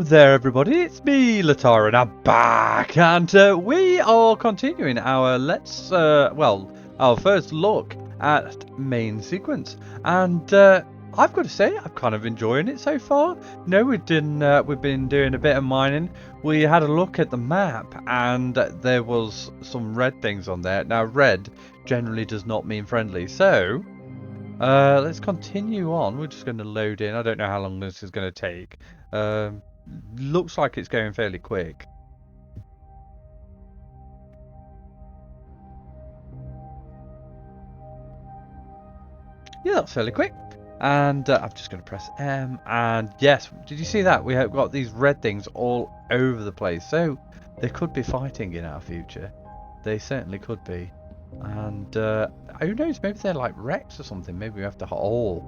there everybody, it's me, SirLTAR, and I'm back, and we are continuing our our first look at MainSequence, and I've got to say, I'm kind of enjoying it so far. We've been doing a bit of mining. We had a look at the map, and there was some red things on there. Now, red generally does not mean friendly, so let's continue on. We're just going to load in. I don't know how long this is going to take. Looks like it's going fairly quick. Yeah, that's fairly quick. And I'm just going to press M. And yes, did you see that? We have got these red things all over the place. So they could be fighting in our future. They certainly could be. And who knows? Maybe they're like wrecks or something. Maybe we have to. Oh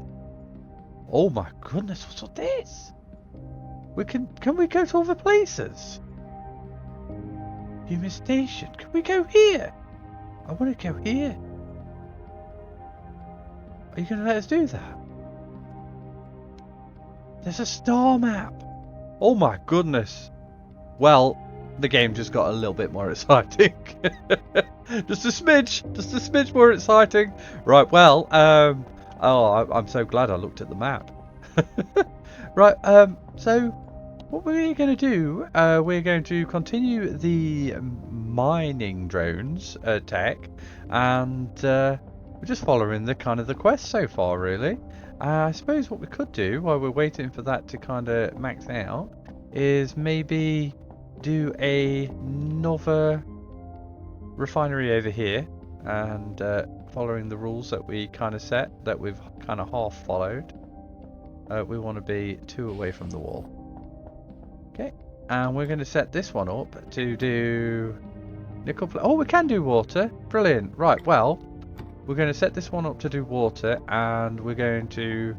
my goodness! What's all this? Can we go to other places? Human station. Can we go here? I want to go here. Are you going to let us do that? There's a star map. Oh my goodness. Well, the game just got a little bit more exciting. just a smidge more exciting. Right, well, I'm so glad I looked at the map. Right, so what we're going to do, we're going to continue the mining drones tech, and we're just following the kind of the quest so far, really. I suppose what we could do while we're waiting for that to kind of max out is maybe do another refinery over here, and following the rules that we kind of set, that we've kind of half followed. We want to be 2 away from the wall. Okay, and we're going to set this one up to do nickel. Oh, we can do water. Brilliant. Right, well, we're going to set this one up to do water, and we're going to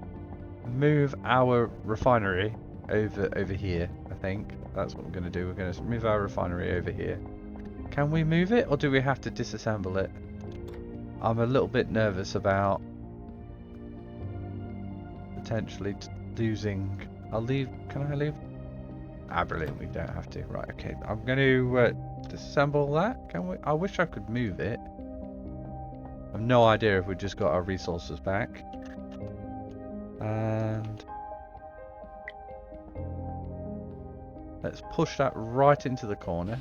move our refinery over here. I think that's what we're going to do. We're going to move our refinery over here. Can we move it, or do we have to disassemble it? I'm a little bit nervous about potentially losing. I'll leave. Can I leave? Ah, brilliant. We don't have to. Right. Okay. I'm going to disassemble that. Can we? I wish I could move it. I've no idea if we just got our resources back. And let's push that right into the corner.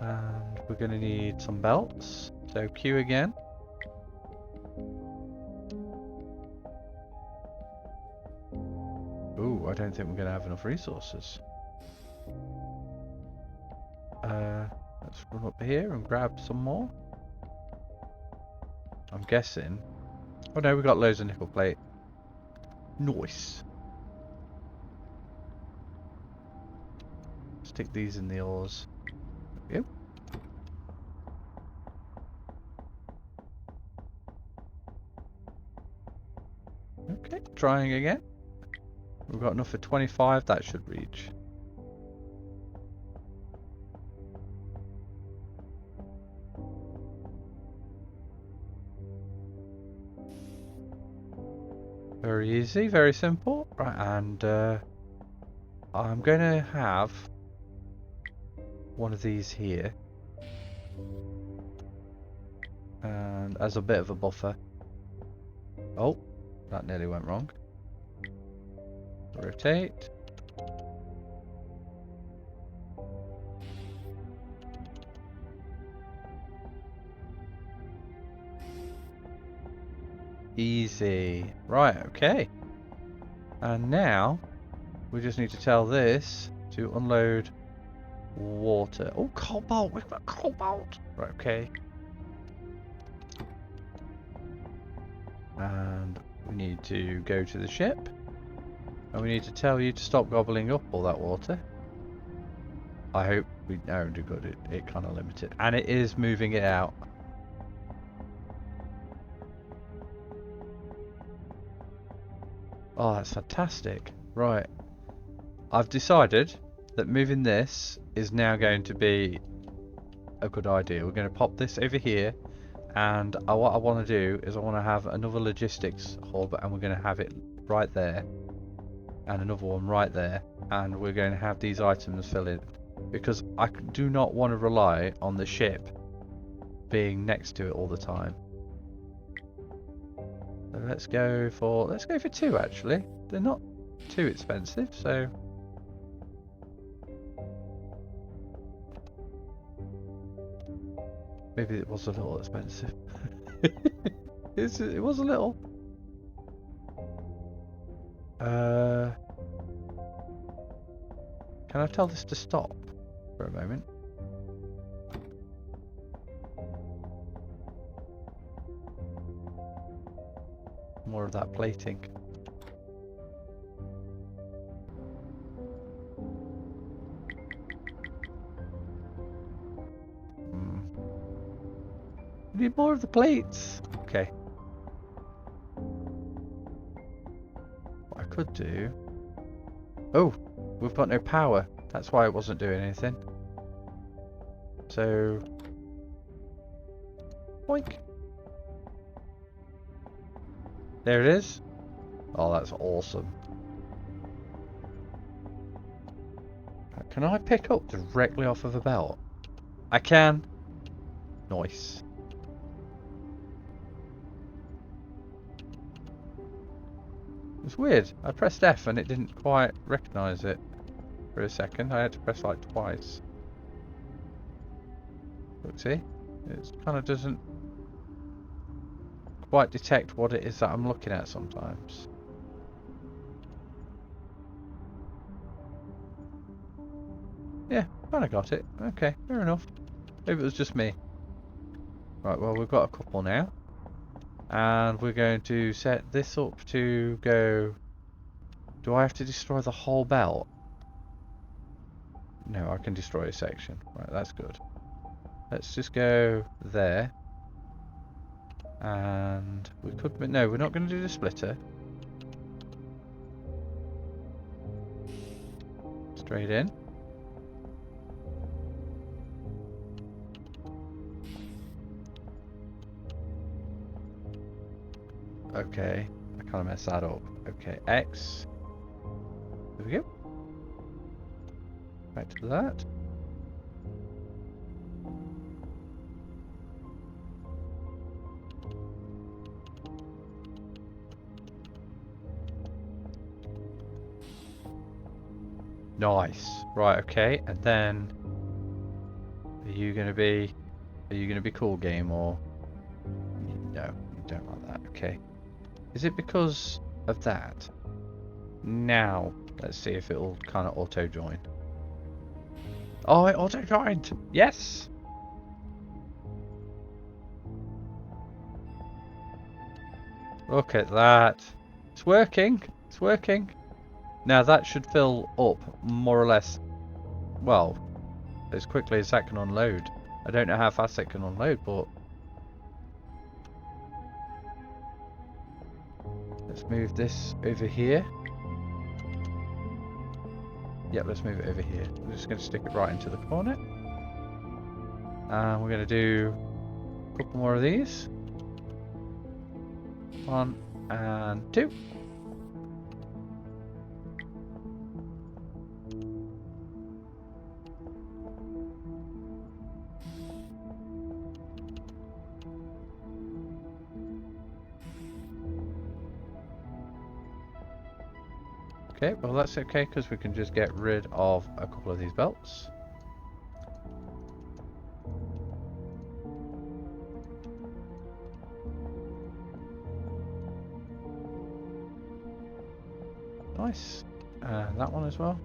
And we're going to need some belts. So Q again. Ooh, I don't think we're going to have enough resources. Let's run up here and grab some more. I'm guessing. Oh no, we got loads of nickel plate. Nice. Stick these in the ores. Yep. Okay, trying again. We've got enough for 25, that should reach. Very easy, very simple. Right, and I'm going to have one of these here. And as a bit of a buffer. Oh, that nearly went wrong. Rotate. Easy. Right, okay. And now we just need to tell this to unload water. Oh, cobalt! We've got cobalt! Right, okay. And we need to go to the ship. And we need to tell you to stop gobbling up all that water. I hope we know do good. It kind of limited. And it is moving it out. Oh, that's fantastic. Right. I've decided that moving this is now going to be a good idea. We're going to pop this over here. And what I want to do is I want to have another logistics hub. And we're going to have it right there. and another one right there, and we're going to have these items fill in, because I do not want to rely on the ship being next to it all the time. So let's go for 2 actually. They're not too expensive, so maybe it was a little expensive. It was a little. Can I tell this to stop for a moment? More of that plating. We need more of the plates. Okay. What I could do... Oh, we've got no power. That's why it wasn't doing anything. So... Boink. There it is. Oh, that's awesome. Can I pick up directly off of a belt? I can. Nice. It's weird. I pressed F and it didn't quite recognise it for a second. I had to press like twice. Look, see? It kind of doesn't quite detect what it is that I'm looking at sometimes. Yeah, kind of got it. Okay, fair enough. Maybe it was just me. Right, well, we've got a couple now. And we're going to set this up to go... Do I have to destroy the whole belt? No, I can destroy a section. Right, that's good. Let's just go there. And we could... No, we're not going to do the splitter. Straight in. Okay, I kind of messed that up. Okay, X. There we go. Back to that. Nice. Right, okay, and then are you gonna be cool game, or no, you don't like that. Okay. Is it because of that? Now, let's see if it'll kind of auto-join. Oh, it auto-joined! Yes! Look at that. It's working. It's working. Now that should fill up more or less, well, as quickly as that can unload. I don't know how fast it can unload, but... Let's move this over here. Yep, let's move it over here. I'm just going to stick it right into the corner. And we're going to do a couple more of these. 1 and 2. Okay, well that's okay because we can just get rid of a couple of these belts. Nice. And that one as well.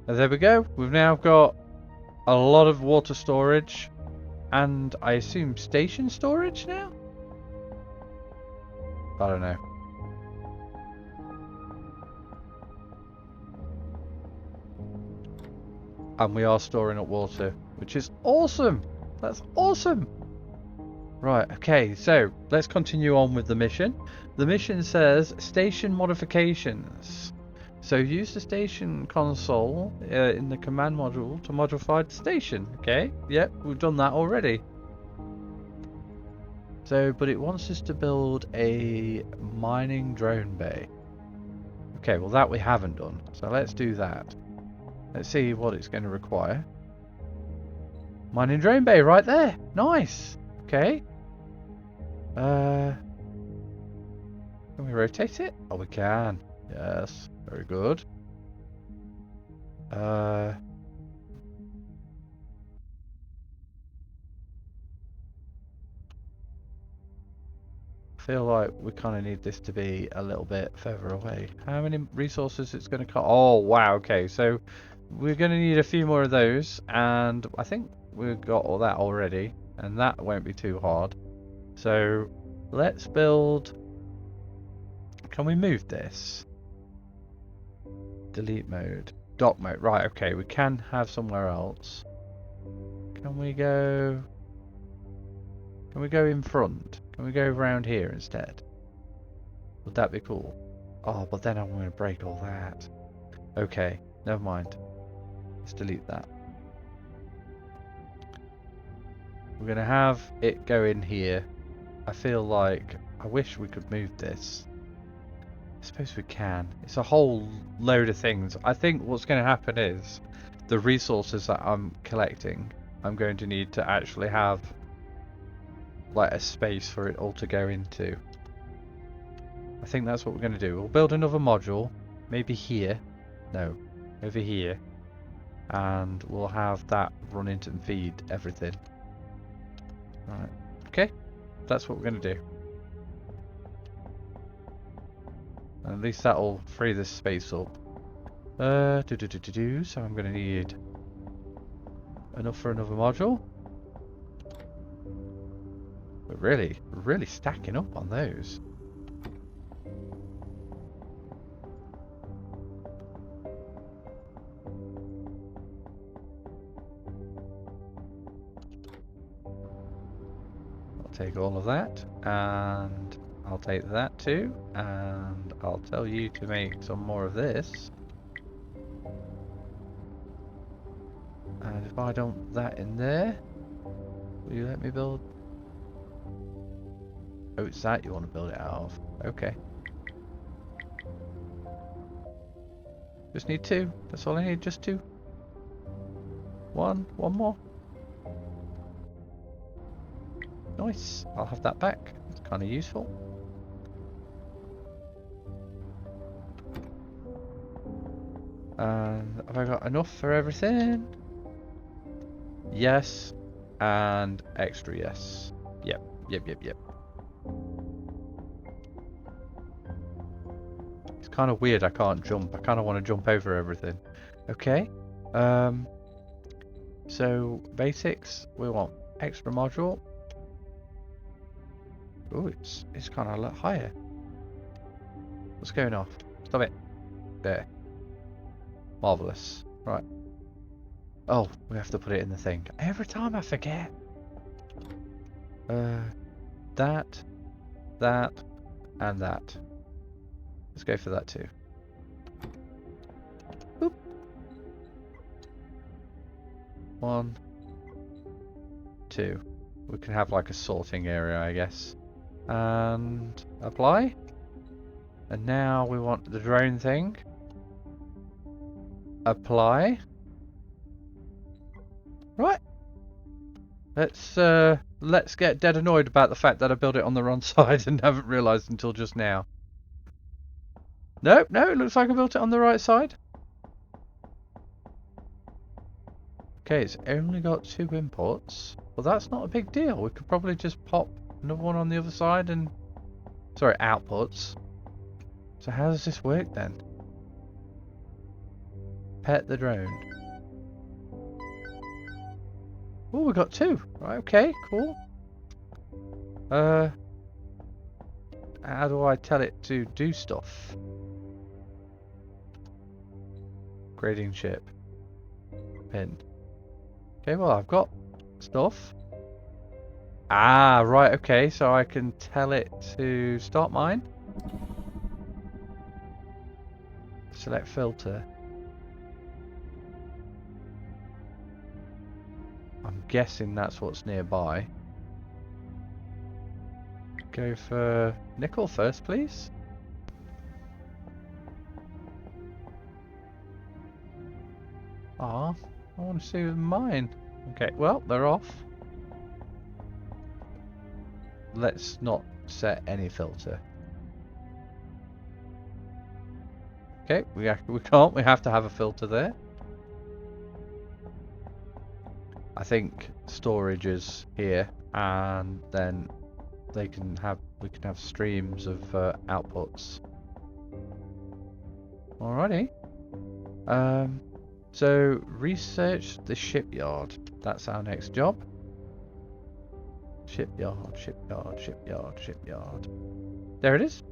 And there we go. We've now got a lot of water storage and I assume station storage now? I don't know. And we are storing up water, which is awesome. That's awesome. Right, okay, so let's continue on with the mission. The mission says station modifications. So use the station console in the command module to modify the station. Okay, yep, we've done that already. So, but it wants us to build a mining drone bay. Okay, well that we haven't done. So let's do that. Let's see what it's going to require. Mining drone bay right there. Nice. Okay. Can we rotate it? Oh, we can. Yes. Very good. I feel like we kind of need this to be a little bit further away. How many resources it's going to cost? Oh, wow. Okay, so we're going to need a few more of those, and I think we've got all that already, and that won't be too hard. So let's build. Can we move this? Delete mode. Dock mode. Right, okay, we can have somewhere else. Can we go in front? Can we go around here instead? Would that be cool? Oh, but then I'm going to break all that. Okay, never mind. Let's delete that. We're going to have it go in here. I feel like I wish we could move this. I suppose we can. It's a whole load of things. I think what's going to happen is the resources that I'm collecting, I'm going to need to actually have like a space for it all to go into. I think that's what we're going to do. We'll build another module, maybe here. No, over here. And we'll have that run into and feed everything. Right. Okay, that's what we're going to do. And at least that'll free this space up. So I'm going to need enough for another module. We're really stacking up on those. I'll take all of that, and I'll take that too, and I'll tell you to make some more of this. And if I dump that in there, will you let me build? Oh, it's that you want to build it out of. Okay. Just need two. That's all I need, just two. One more. Nice. I'll have that back. It's kind of useful. And have I got enough for everything? Yes. And extra yes. Yep. It's kind of weird I can't jump. I kind of want to jump over everything. Okay. So basics, we want extra module. Oh, it's kind of a lot higher. What's going off? Stop it. There. Marvelous. Right. Oh, we have to put it in the thing. Every time I forget. That, and that. Let's go for that too. Boop. 1, 2. We can have like a sorting area, I guess. And apply. And now we want the drone thing. Apply. Right. Let's get dead annoyed about the fact that I built it on the wrong side and haven't realised until just now. Nope, no, it looks like I built it on the right side. Okay, it's only got 2 inputs. Well, that's not a big deal. We could probably just pop another one on the other side and... Sorry, outputs. So how does this work then? Pet the drone. Oh, we got 2. Right, okay, cool. How do I tell it to do stuff? Grading ship. Pin. Okay, well, I've got stuff. Ah, right, okay, so I can tell it to start mine. Select filter. I'm guessing that's what's nearby. Go for nickel first, please. Ah, I want to see mine. Okay, well, they're off. Let's not set any filter. Okay, we can't. We have to have a filter there. I think storage is here, and then we can have streams of outputs. Alrighty. So research the shipyard. That's our next job. Shipyard, shipyard, shipyard, shipyard. There it is.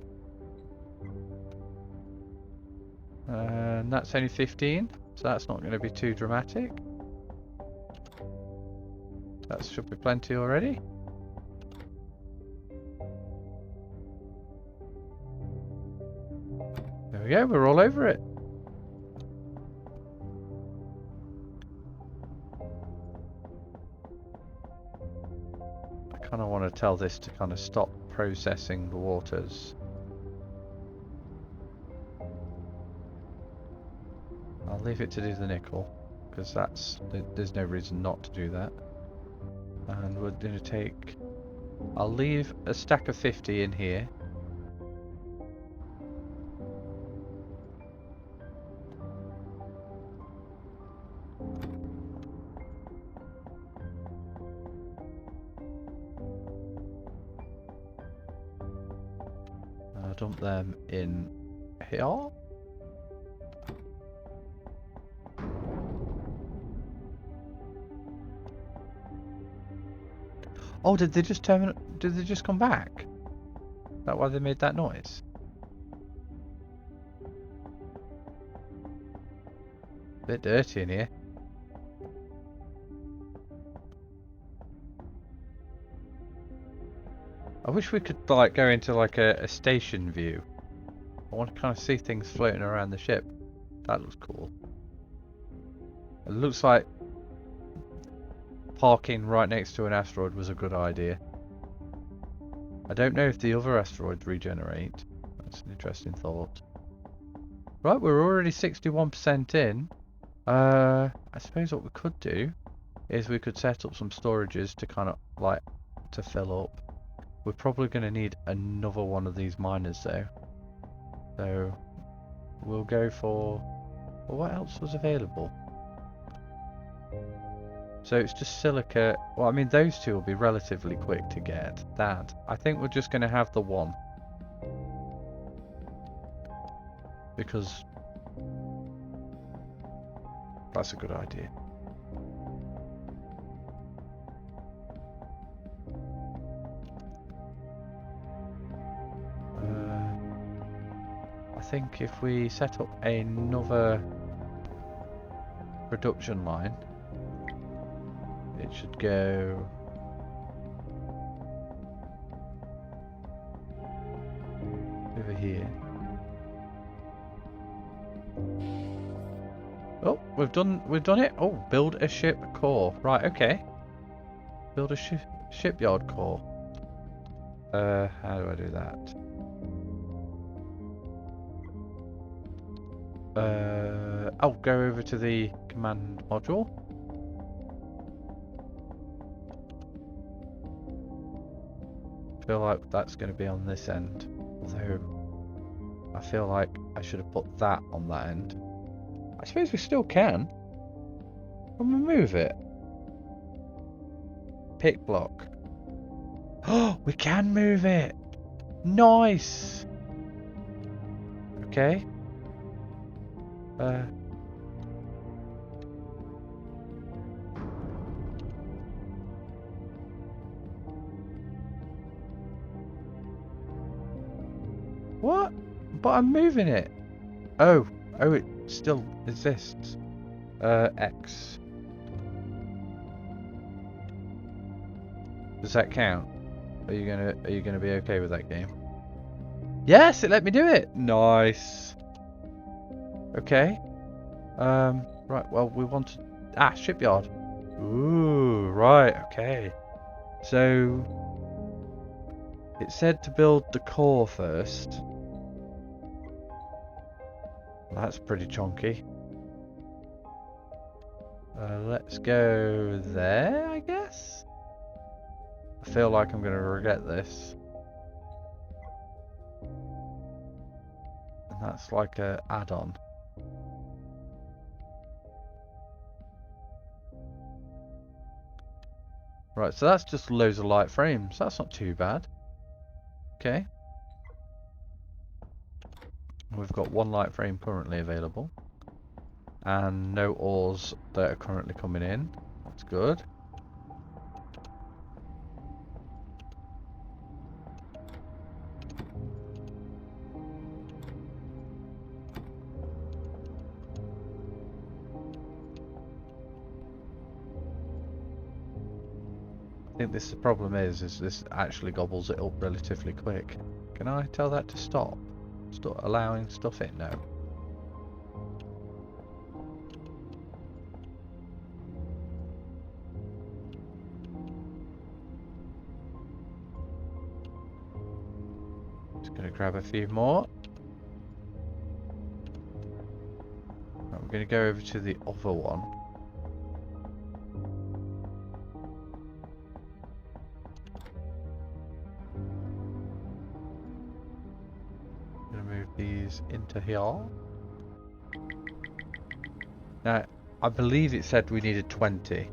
And that's only 15, so that's not going to be too dramatic. That should be plenty already. There we go, we're all over it. I kind of want to tell this to kind of stop processing the waters. I'll leave it to do the nickel, because there's no reason not to do that. And we're going to take... I'll leave a stack of 50 in here. I'll dump them in here. Oh, did they just come back? Is that why they made that noise? Bit dirty in here. I wish we could like go into like a station view. I want to kind of see things floating around the ship. That looks cool. It looks like parking right next to an asteroid was a good idea. I don't know if the other asteroids regenerate. That's an interesting thought. Right, we're already 61% in. I suppose what we could do is we could set up some storages to kind of like to fill up. We're probably going to need another one of these miners though. So we'll go for... Well, what else was available? So it's just silica. Well, I mean, those two will be relatively quick to get. That. I think we're just going to have the one. Because that's a good idea. I think if we set up another production line, it should go over here. Oh, we've done it. Oh, build a ship core. Right, okay. Build a shipyard core. How do I do that? I'll go over to the command module. Feel like that's going to be on this end, although I feel like I should have put that on that end. I suppose we still can. I'm gonna move it. Pick block. Oh, we can move it. Nice. Okay. What? But I'm moving it. Oh, it still exists. X. Does that count? Are you gonna be okay with that game? Yes, it let me do it. Nice. Okay. Right, well, we want to... Ah, shipyard. Ooh, right, okay. So, it said to build the core first. That's pretty chunky. Let's go there, I guess? I feel like I'm going to regret this. And that's like a add-on. Right, so that's just loads of light frames. That's not too bad. Okay. We've got one light frame currently available. And no ores that are currently coming in. That's good. I think the problem is this actually gobbles it up relatively quick. Can I tell that to stop? Stop allowing stuff in? No. Just gonna grab a few more. Right, we're gonna go over to the other one. Gonna move these into here. Now, I believe it said we needed 20.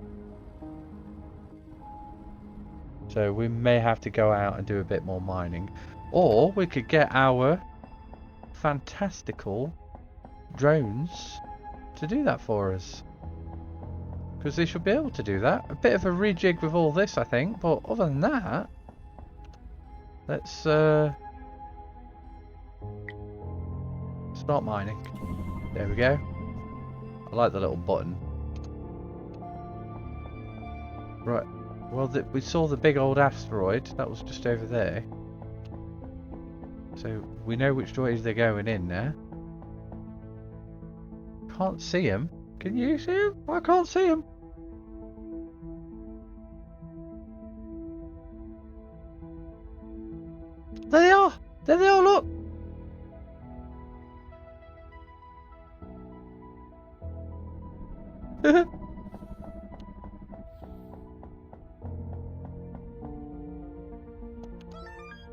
So we may have to go out and do a bit more mining. Or we could get our fantastical drones to do that for us. Because they should be able to do that. A bit of a rejig with all this, I think. But other than that, let's start mining. There we go. I like the little button. Right. Well, we saw the big old asteroid. That was just over there. So we know which way they're going in now. Can't see him. Can you see him? I can't see him. There they are. There they are, look.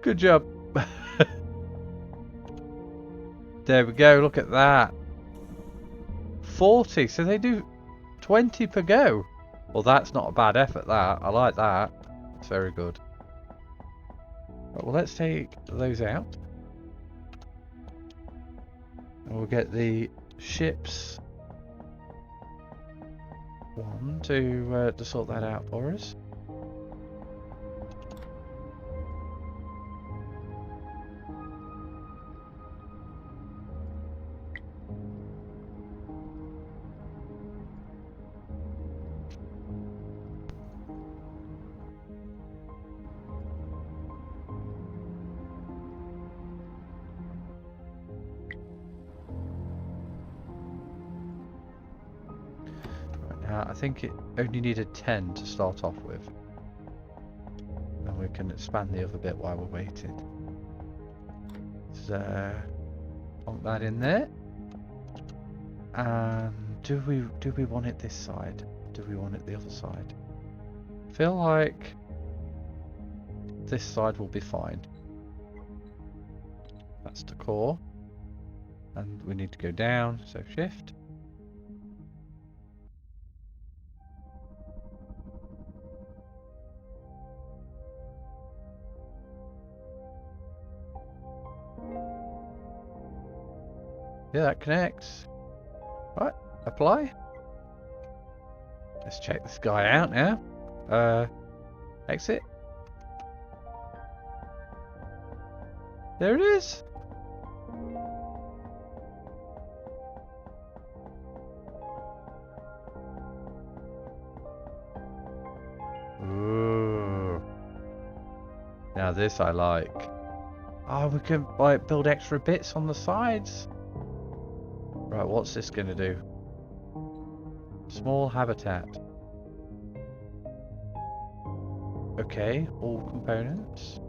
Good job. There we go, look at that. 40, so they do 20 per go. Well, that's not a bad effort, that. I like that. It's very good. Right, well, let's take those out. And we'll get the ships one to sort that out for us. I think it only needed 10 to start off with. And we can expand the other bit while we're waiting. So, plonk that in there. And do we want it this side? Do we want it the other side? I feel like this side will be fine. That's the core. And we need to go down, so shift. Yeah, that connects. Right, apply. Let's check this guy out now. Exit. There it is. Ooh. Now this I like. Oh, we can like build extra bits on the sides. Right, what's this going to do? Small habitat. Okay, all components.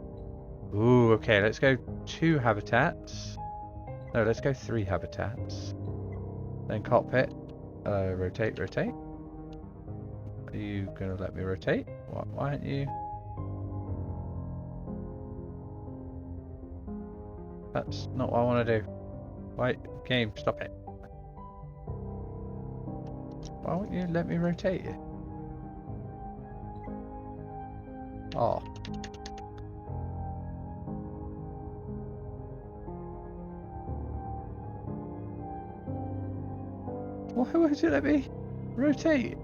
Ooh, okay, let's go 2 habitats. No, let's go 3 habitats. Then cockpit. Rotate, rotate. Are you going to let me rotate? Why aren't you? That's not what I want to do. Wait, game, stop it. Why won't you let me rotate it? Oh. Why won't you let me rotate?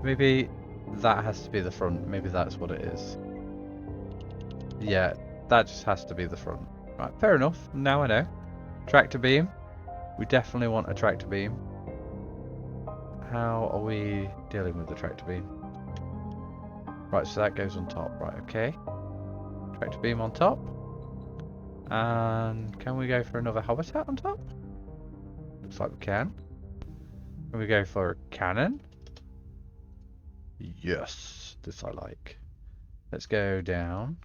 Maybe that has to be the front. Maybe that's what it is. Yeah, that just has to be the front. Right, fair enough. Now I know. Tractor beam. We definitely want a tractor beam. How are we dealing with the tractor beam? Right, so that goes on top. Right, okay. Tractor beam on top. And can we go for another habitat on top? Looks like we can. Can we go for a cannon? Yes, this I like. Let's go down.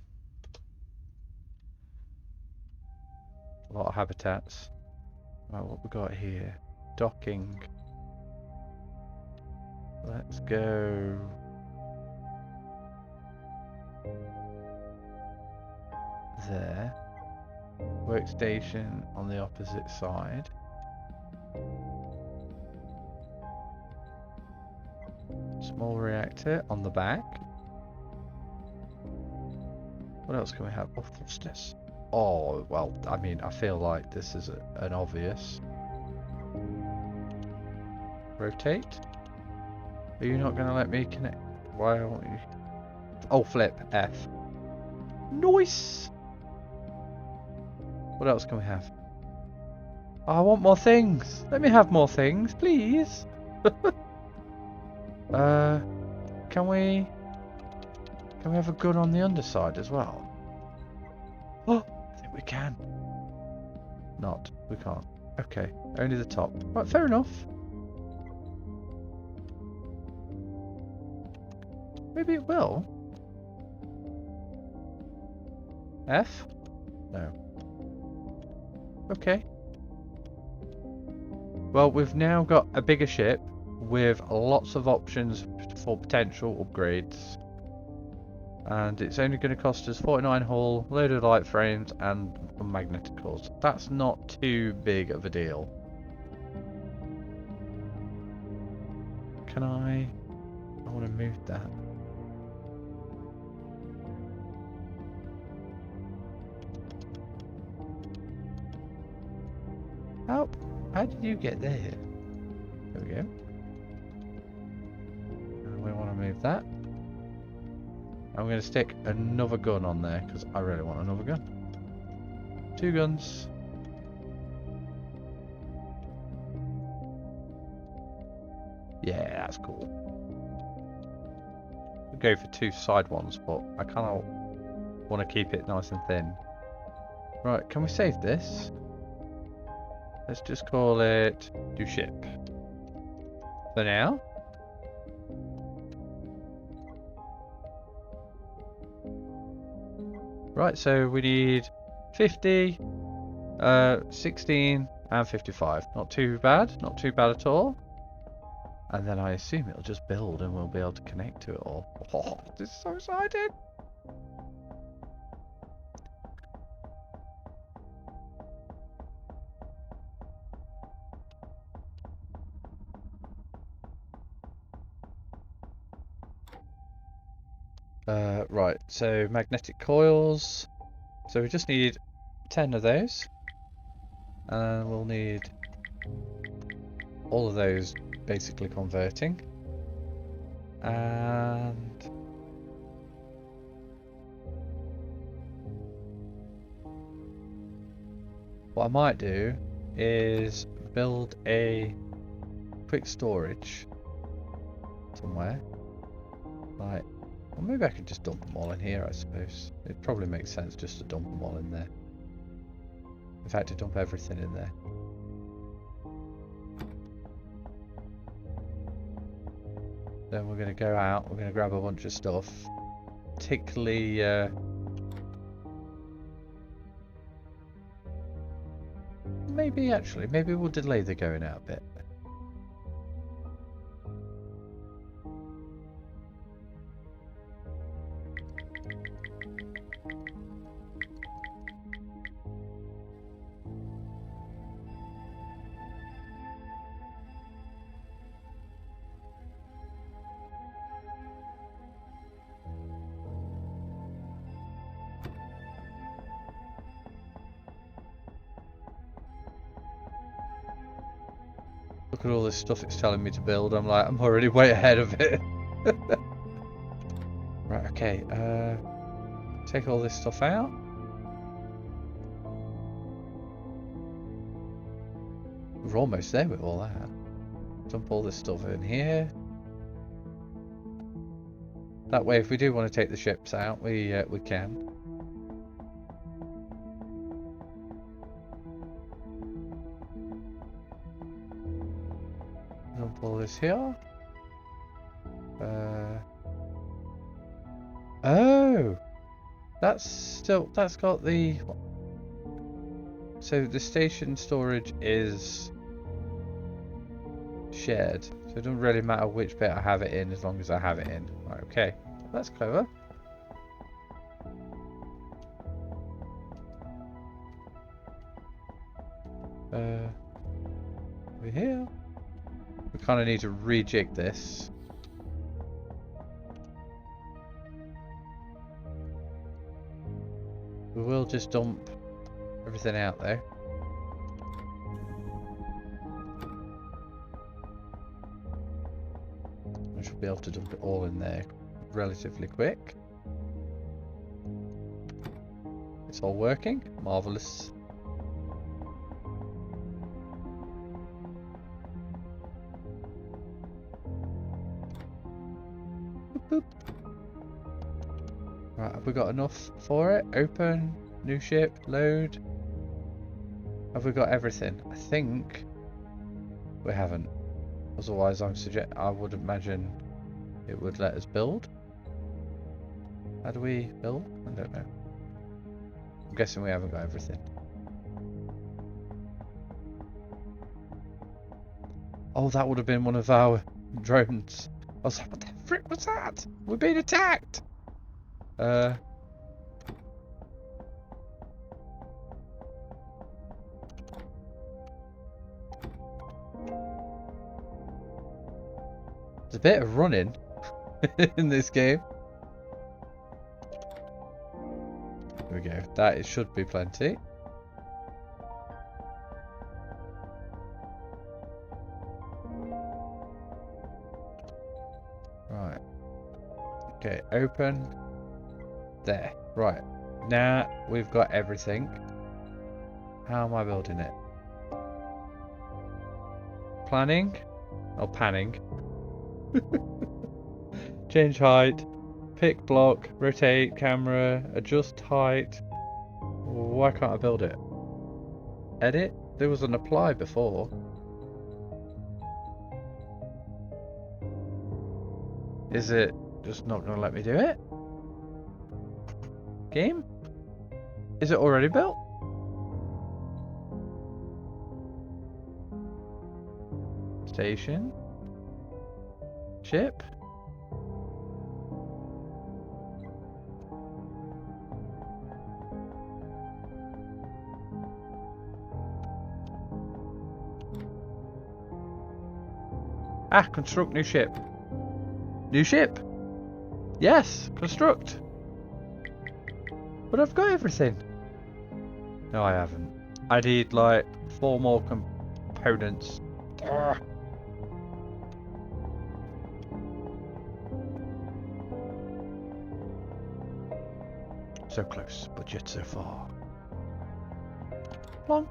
A lot of habitats. Right, what we got here? Docking. Let's go. There. Workstation on the opposite side. Small reactor on the back. What else can we have? Oh, thrusters. Oh, well, I mean, I feel like this is an obvious. Rotate. Are you not going to let me connect? Why won't you? Oh, flip. F. Nice! What else can we have? Oh, I want more things. Let me have more things, please. Can we have a gun on the underside as well? Oh, I think we can. Not. We can't. Okay, only the top. Right, fair enough. Maybe it will. F? No. Okay. Well, we've now got a bigger ship with lots of options for potential upgrades. And it's only going to cost us 49 hull, load of light frames, and magnetic cores. That's not too big of a deal. Can I want to move that. How did you get there? There we go. And we want to move that. I'm going to stick another gun on there because I really want another gun. 2 guns. Yeah, that's cool. We'll go for 2 side ones, but I kind of want to keep it nice and thin. Right, can we save this? Let's just call it do ship for now. Right, so we need 50, 16 and 55. Not too bad, not too bad at all. And then I assume it'll just build and we'll be able to connect to it all. Oh, this is so exciting! Right, so magnetic coils. So we just need 10 of those. And we'll need all of those basically converting. And what I might do is build a quick storage somewhere. Like, well, maybe I could just dump them all in here, I suppose. It probably makes sense just to dump them all in there. In fact, to dump everything in there. Then we're going to go out, we're going to grab a bunch of stuff. Particularly, maybe we'll delay the going out a bit. Look at all this stuff it's telling me to build. I'm like, I'm already way ahead of it. Right, okay. Take all this stuff out. We're almost there with all that. Dump all this stuff in here. That way, if we do want to take the ships out, we can. Dump all this here. Oh, that's got the. So the station storage is shared, so it doesn't really matter which bit I have it in as long as I have it in. Right, okay, that's clever. Over here. We kind of need to rejig this. We will just dump everything out there. I should be able to dump it all in there relatively quick. It's all working. Marvelous. Boop. Right, have we got enough for it? Open, new ship, load. Have we got everything? I think we haven't. Otherwise, I would imagine it would let us build. How do we build? I don't know. I'm guessing we haven't got everything. Oh, that would have been one of our drones. I was like, what the frick was that? We're being attacked! There's a bit of running in this game. There we go. That should be plenty. Right. Okay, open. There. Right. Now we've got everything. How am I building it? Planning? Or panning? Change height. Pick block. Rotate camera. Adjust height. Why can't I build it? Edit? There was an apply before. Is it just not going to let me do it? Game? Is it already built? Station. Ship. Ah, construct new ship. New ship? Yes, construct. But I've got everything. No, I haven't. I need like 4 more components. Ugh. So close, but yet so far. Plonk.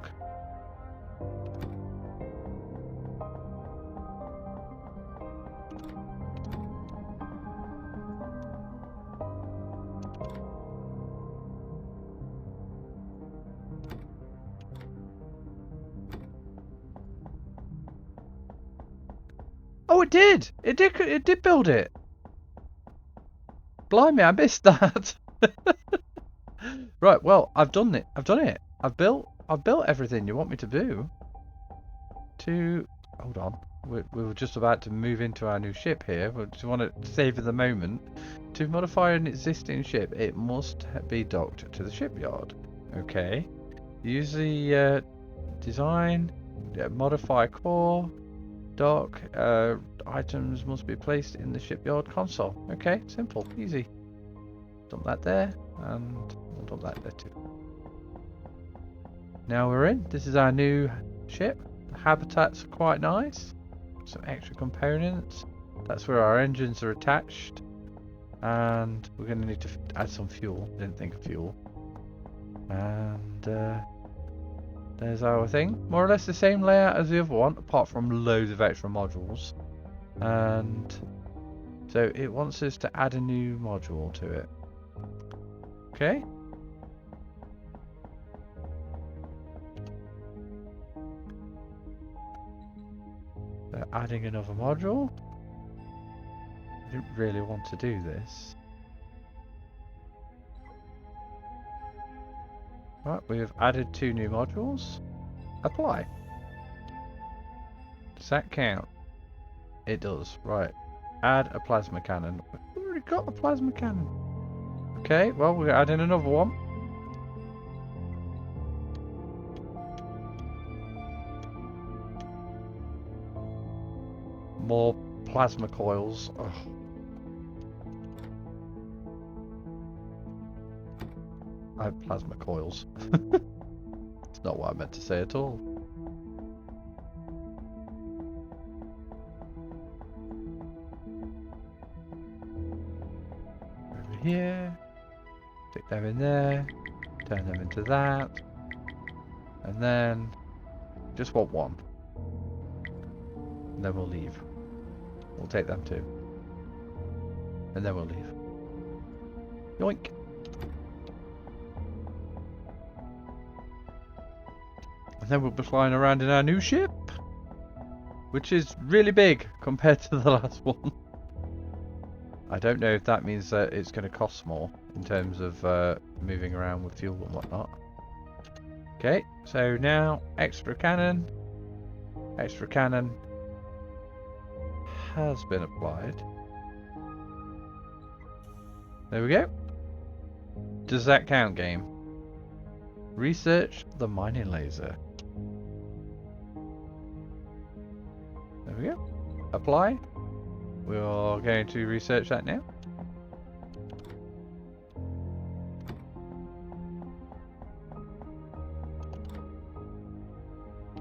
Oh, it did! It did build it! Blimey, I missed that! Right, well, I've done it. I've built everything you want me to do. Hold on. We were just about to move into our new ship here. We just want to save the moment. To modify an existing ship, it must be docked to the shipyard. Okay. Use the design, modify core, dock, items must be placed in the shipyard console. Okay, simple, easy. Dump that there, and we'll dump that there too. Now we're in. This is our new ship. The habitat's quite nice. Some extra components. That's where our engines are attached. And we're going to need to add some fuel. Didn't think of fuel. And there's our thing. More or less the same layout as the other one, apart from loads of extra modules. And so it wants us to add a new module to it. Okay. So adding another module. I didn't really want to do this. Right, we have added 2 new modules. Apply. Does that count? It does. Right. Add a plasma cannon. We've already got a plasma cannon. Okay, well, we're adding another one. More plasma coils. Ugh. I have plasma coils. It's not what I meant to say at all. Over here. Stick them in there. Turn them into that. And then just want one. And then we'll leave. We'll take them too. And then we'll leave. Yoink! And then we'll be flying around in our new ship, which is really big compared to the last one. I don't know if that means that it's going to cost more in terms of moving around with fuel and whatnot. Okay, so now extra cannon has been applied. There we go. Does that count, game? Research the mining laser. There we go. Apply. We are going to research that now.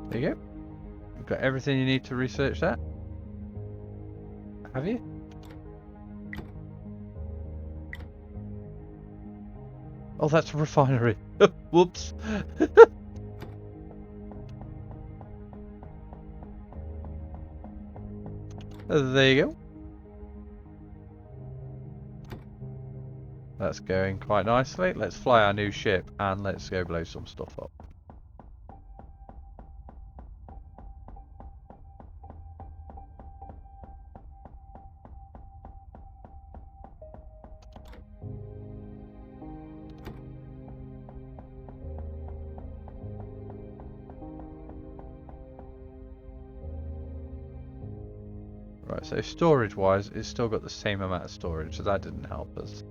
There you go. You've got everything you need to research that. Have you? Oh, that's a refinery. Whoops. There you go. That's going quite nicely. Let's fly our new ship and let's go blow some stuff up. Right, so storage wise, it's still got the same amount of storage, so that didn't help us.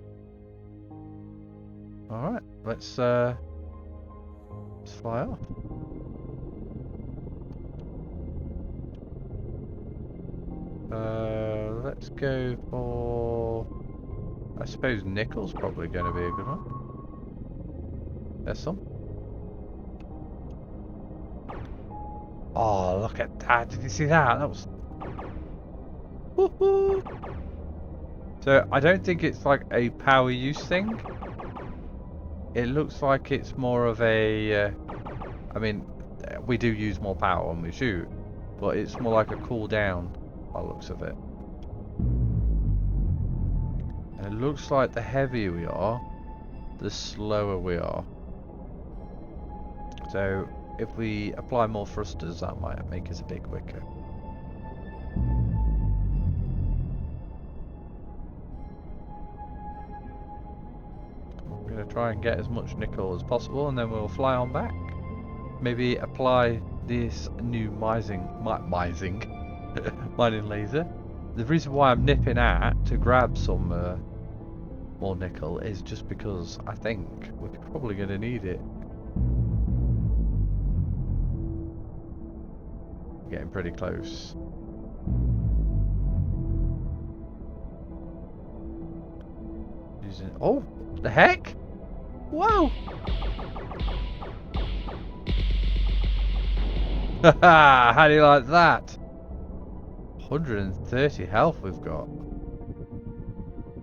Alright, let's fly off. Let's go for... I suppose nickel's probably going to be a good one. There's some. Oh, look at that. Did you see that? That was... Woohoo! So, I don't think it's like a power use thing. It looks like it's more of a... I mean, we do use more power when we shoot, but it's more like a cool down by the looks of it. And it looks like the heavier we are, the slower we are. So, if we apply more thrusters, that might make us a bit quicker. going to try and get as much nickel as possible, and then we'll fly on back. Maybe apply this new mining laser. The reason why I'm nipping at to grab some more nickel is just because I think we're probably going to need it. Getting pretty close. Oh, the heck! Whoa! Haha! How do you like that? 130 health we've got.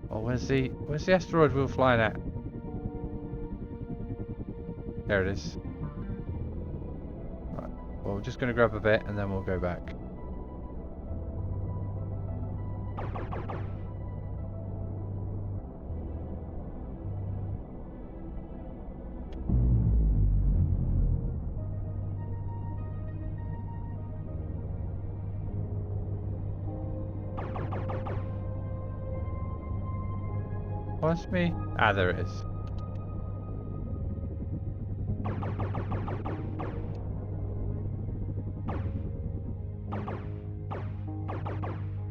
Oh, where's the asteroid we were flying at? There it is. Right. Well, we're just going to grab a bit and then we'll go back. What's me? Ah, there it is.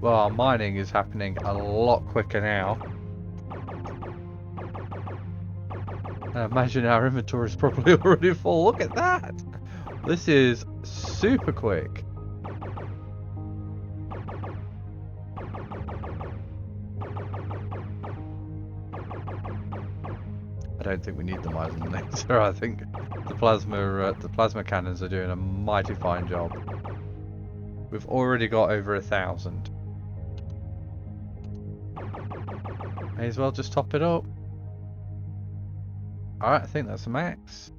Well, our mining is happening a lot quicker now. I imagine our inventory is probably already full. Look at that! This is super quick. I don't think we need the mining laser. I think the plasma cannons are doing a mighty fine job. We've already got over 1,000. May as well just top it up. Alright, I think that's the max.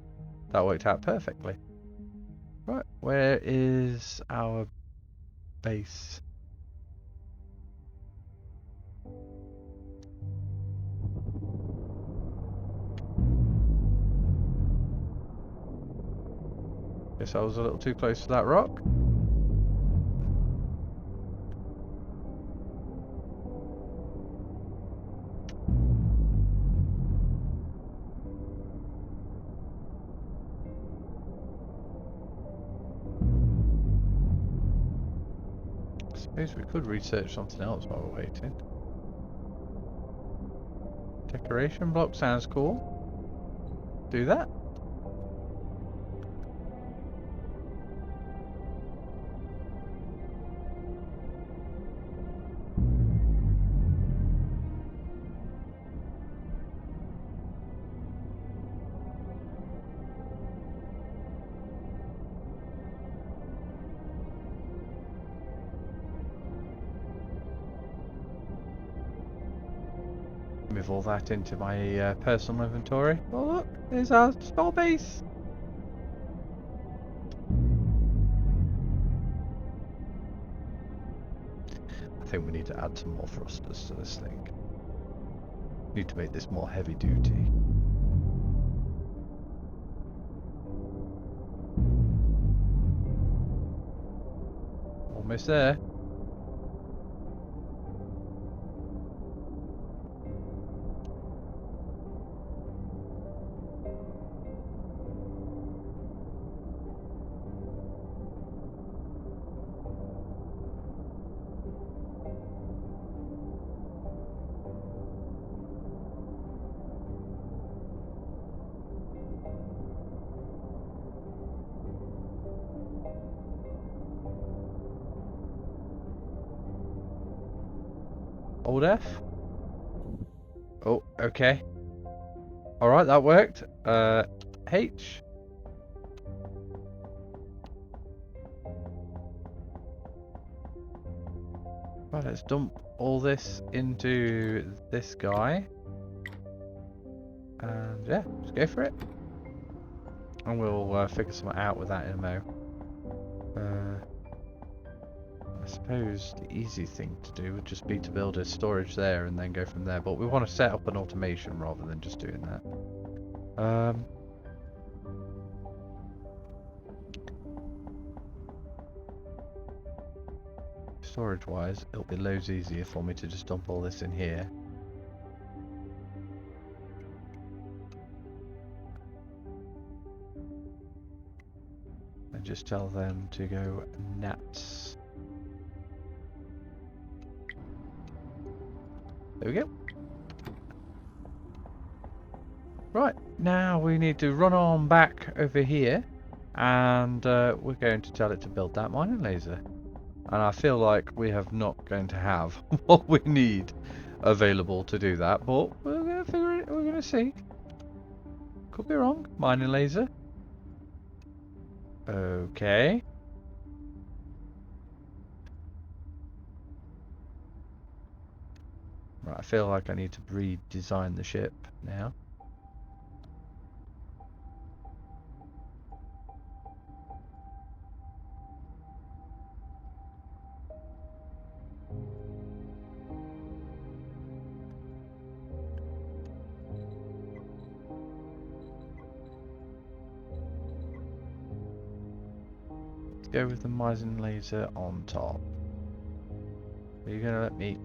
That worked out perfectly. Right, where is our base? Guess I was a little too close to that rock. I suppose we could research something else while we're waiting. Decoration block sounds cool. Do that. Move all that into my personal inventory. Oh look, there's our store base. I think we need to add some more thrusters to this thing. Need to make this more heavy duty. Almost there. Hold F. Oh, okay. Alright, that worked. H. Right, let's dump all this into this guy. And yeah, let's go for it. And we'll figure something out with that in a mo. I suppose the easy thing to do would just be to build a storage there and then go from there. But we want to set up an automation rather than just doing that. Storage wise, it'll be loads easier for me to just dump all this in here. just tell them to go nuts. There we go. Right, now we need to run on back over here, and we're going to tell it to build that mining laser. And I feel like we have not going to have what we need available to do that, but we're going to figure it. We're going to see. Could be wrong. Mining laser. Okay. Right, I feel like I need to redesign the ship now. Let's go with the mining laser on top. Are you going to let me...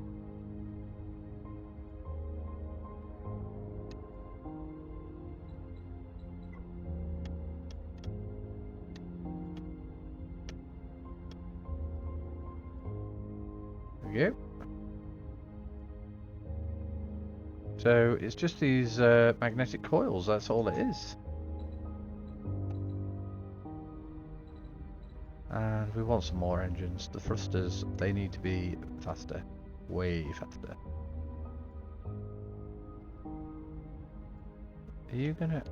There we go. So it's just these magnetic coils, that's all it is. And we want some more engines. The thrusters, they need to be faster. Way faster. Are you gonna...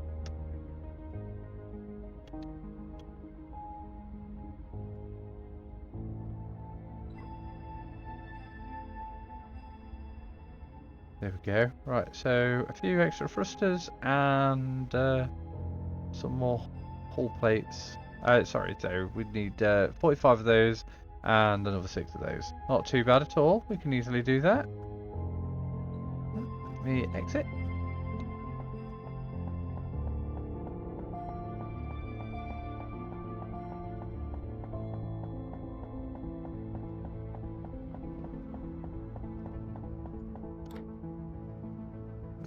There we go. Right, so a few extra thrusters and some more hull plates. Sorry, so we need 45 of those and another 6 of those. Not too bad at all. We can easily do that. Let me exit.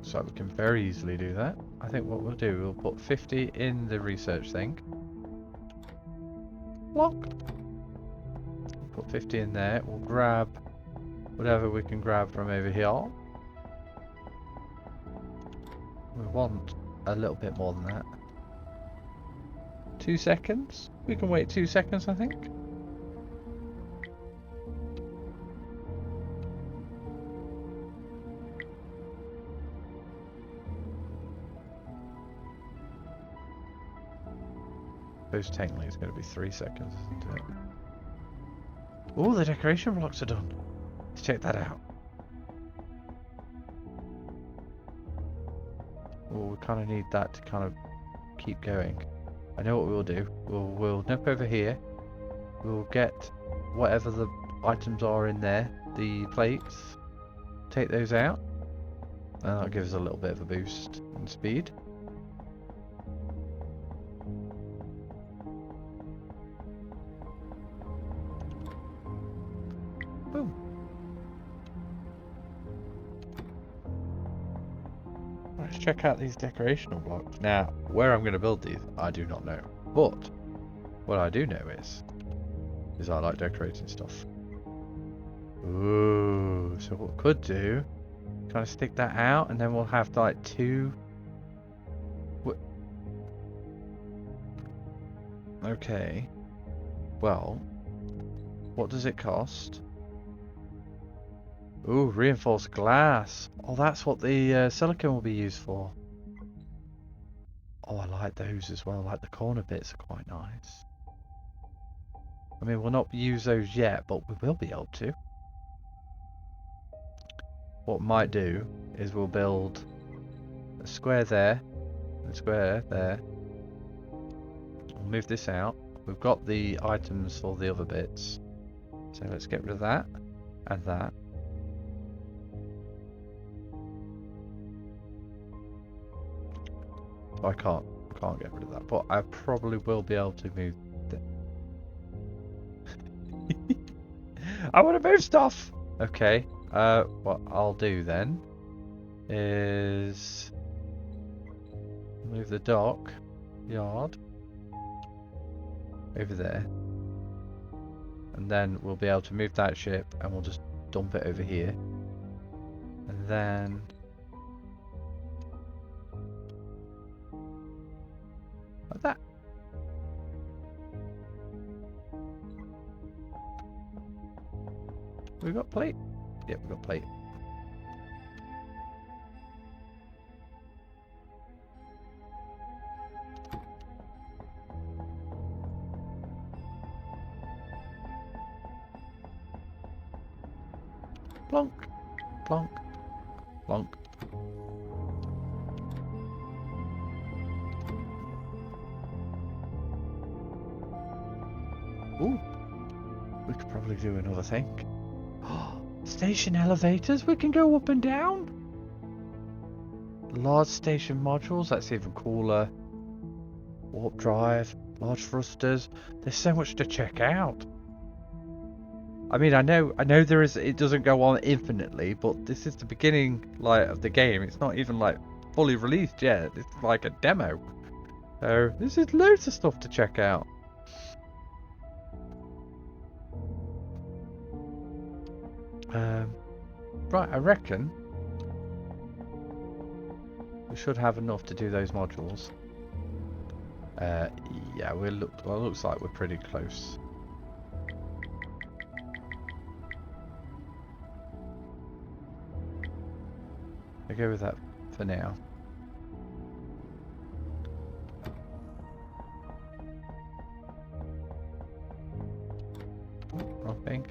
So we can very easily do that. I think what we'll do, we'll put 50 in the research thing. Lock. Put 50 in there. We'll grab whatever we can grab from over here. We want a little bit more than that. 2 seconds. We can wait 2 seconds, I think. Suppose technically it's going to be 3 seconds, isn't it? Oh, the decoration blocks are done. Let's check that out. Oh, we kind of need that to kind of keep going. I know what we'll do. We'll nip over here. We'll get whatever the items are in there, the plates. Take those out. And that'll give us a little bit of a boost in speed. Boom. Let's check out these decorational blocks. Now, where I'm going to build these, I do not know. But what I do know is I like decorating stuff. Ooh, so what we could do, kind of stick that out, and then we'll have like 2. Okay. Well, what does it cost? Ooh, reinforced glass. Oh, that's what the silicone will be used for. Oh, I like those as well. Like the corner bits are quite nice. I mean, we'll not use those yet, but we will be able to. What we might do is we'll build a square there, and a square there. We'll move this out. We've got the items for the other bits. So let's get rid of that and that. I can't get rid of that, but I probably will be able to move I want to move stuff! Okay, what I'll do then is move the dock yard. over there. And then we'll be able to move that ship and we'll just dump it over here. And then... like that. We got plate? Yep, we got plate. Plonk, plonk, plonk. Ooh, we could probably do another thing. Station elevators, we can go up and down. Large station modules, that's even cooler. Warp drive, large thrusters. There's so much to check out. I mean, I know there is. It doesn't go on infinitely, but this is the beginning, like, of the game. It's not even like fully released yet. It's like a demo. So this is loads of stuff to check out. Right, I reckon we should have enough to do those modules. Yeah, well, it looks like we're pretty close. I'll go with that for now. Wrong thing.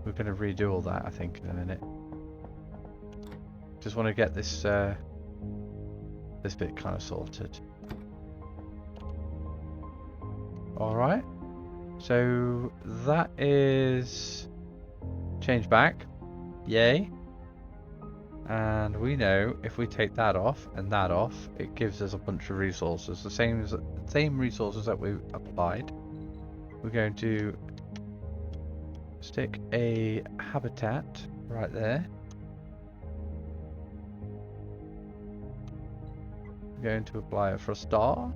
We're going to redo all that, I think, in a minute. Just want to get this this bit kind of sorted. All right. So that is change back. Yay. And we know if we take that off and that off, it gives us a bunch of resources. The same resources that we applied. We're going to stick a habitat right there. We're going to apply a thruster. Oh,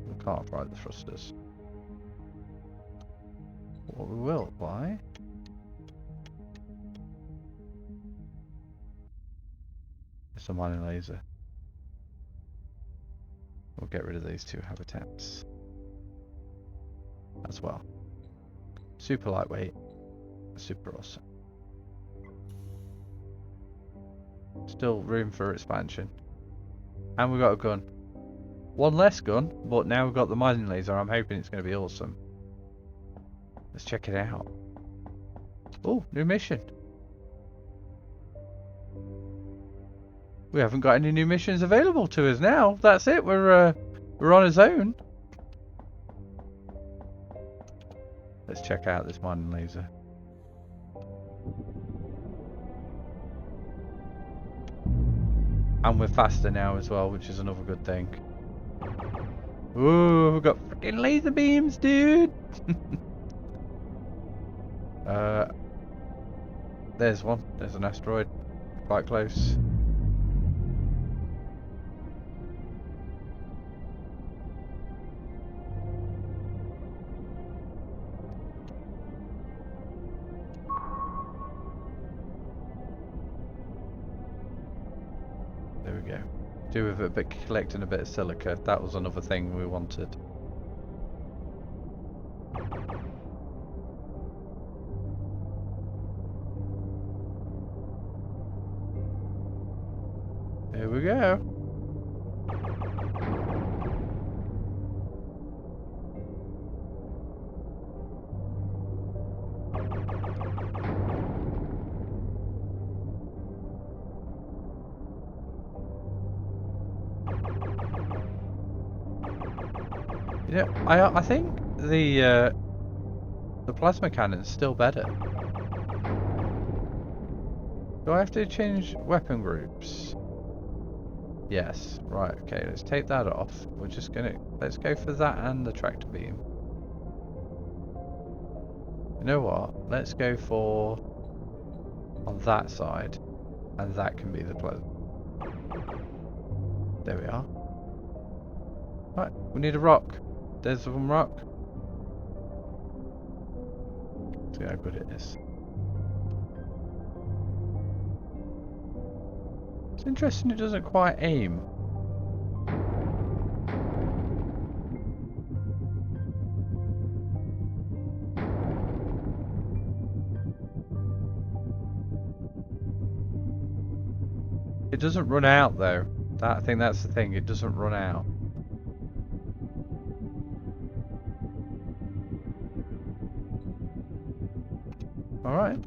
we can't apply the thrusters. What we will apply is a mining laser. We'll get rid of these two habitats as well. Super lightweight, super awesome. Still room for expansion. And we've got a gun. One less gun, but now we've got the mining laser. I'm hoping it's going to be awesome. Let's check it out. Oh, new mission. We haven't got any new missions available to us now. That's it. We're on its own. Let's check out this mining laser. And we're faster now as well, which is another good thing. Ooh, we've got freaking laser beams, dude. There's one. There's an asteroid. Quite close. There we go. Do with a bit collecting a bit of silica. That was another thing we wanted. Here we go. You know, I think the plasma cannon's still better. Do I have to change weapon groups? Yes. Right, okay, let's take that off. We're just gonna let's go for that and the tractor beam. You know what? Let's go for on that side, and that can be the plasma. There we are. Right, we need a rock. There's one rock. See how good it is. It's interesting it doesn't quite aim. It doesn't run out though. I think that's the thing, it doesn't run out. Alright,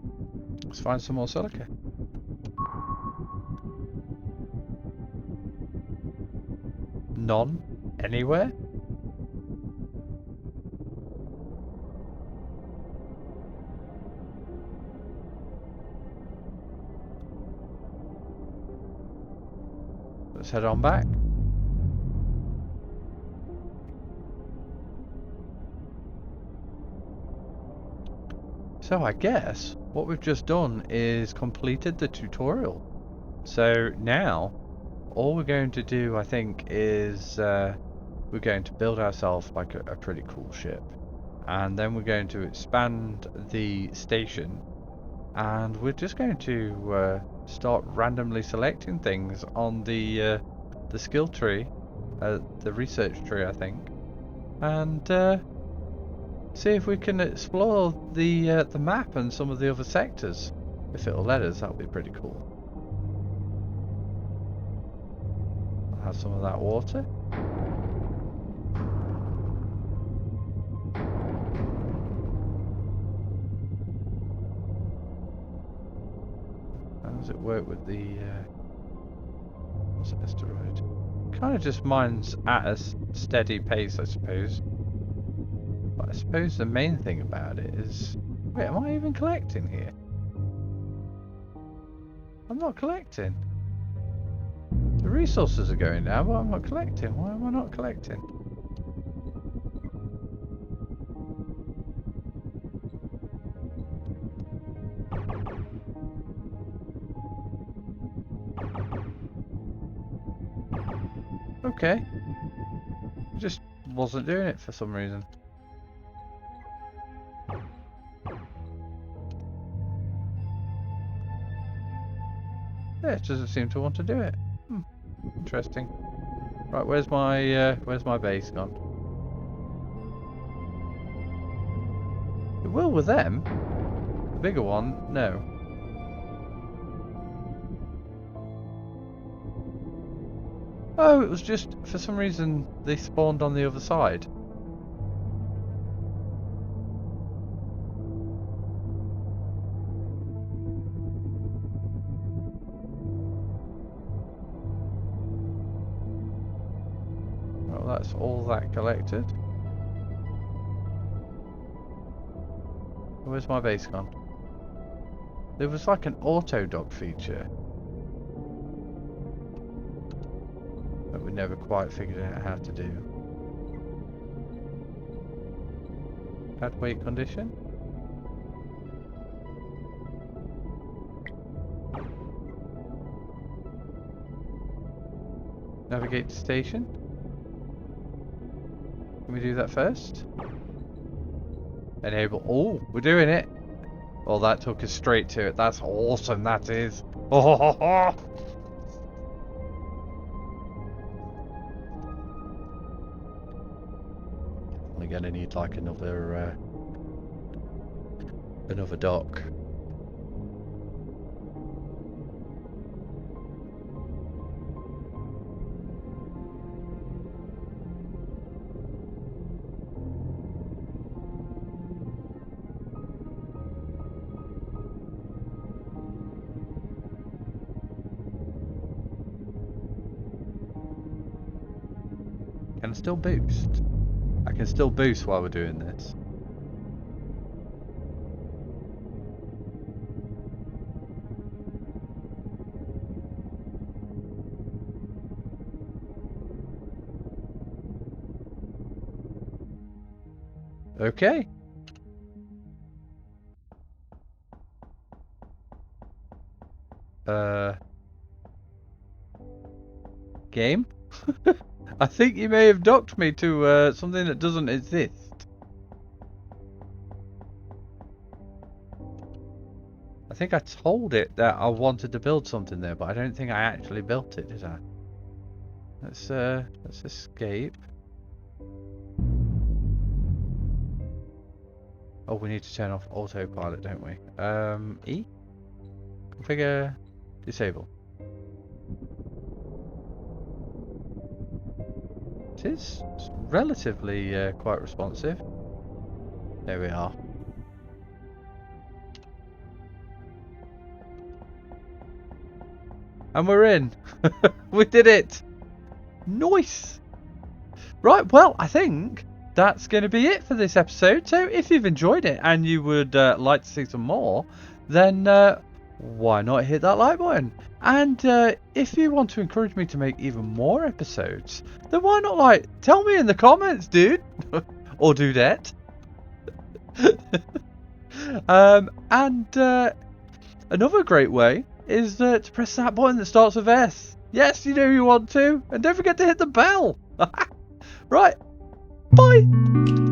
let's find some more silica. None? Anywhere? Let's head on back. So I guess what we've just done is completed the tutorial. So now all we're going to do, I think, is we're going to build ourselves like a pretty cool ship, and then we're going to expand the station, and we're just going to start randomly selecting things on the skill tree, the research tree, I think, and see if we can explore the map and some of the other sectors. If it'll let us, that'll be pretty cool. I'll have some of that water. How does it work with the what's an asteroid? Kind of just mines at a steady pace, I suppose. But I suppose the main thing about it is... Wait, am I even collecting here? I'm not collecting. The resources are going down, but I'm not collecting. Why am I not collecting? Okay. Just wasn't doing it for some reason. Yeah, it doesn't seem to want to do it. Interesting. Right, where's my base gone? It will with them. The bigger one, no. Oh, it was just, for some reason, they spawned on the other side. Well, that's all that collected. Where's my base gone? There was like an auto dock feature, but we never quite figured out how to do. Add weight condition. Navigate to station. Can we do that first? Enable. Oh, we're doing it. Well, that took us straight to it. That's awesome, that is. Oh, ho, ho, ho. We're gonna need like another dock. Can I still boost? I can still boost while we're doing this. Okay. Game? I think you may have docked me to something that doesn't exist. I think I told it that I wanted to build something there, but I don't think I actually built it, did I? Let's escape. Oh, we need to turn off autopilot, don't we? E? Configure, disable. It is relatively quite responsive. There we are. And we're in. We did it. Nice. Right, well, I think that's going to be it for this episode. So if you've enjoyed it and you would like to see some more, then why not hit that like button? And if you want to encourage me to make even more episodes, then why not tell me in the comments, dude. Or do that. Another great way is to press that button that starts with S. Yes, you know you want to. And don't forget to hit the bell. Right. Bye.